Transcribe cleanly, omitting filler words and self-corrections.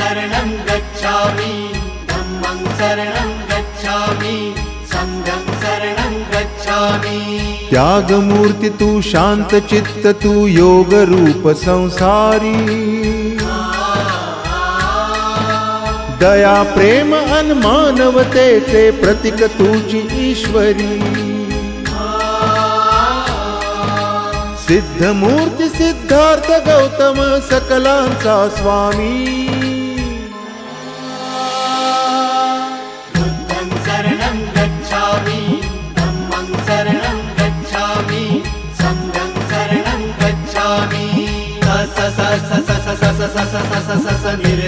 शरणं गच्छामि धम्मं शरणं गच्छामि संघं शरणं गच्छामि। त्यागमूर्ती तू शांत चित्त तू योग रूप संसारी दया प्रेम अन मानवतेचे प्रतीक तुझी ईश्वरी सिद्ध मूर्ती सिद्धार्थ गौतम सकलांचा स्वामी बुद्धं शरणं गच्छामि धम्मं शरणं गच्छामि संघं शरणं गच्छामि। स स स स स स स स स स स स निरे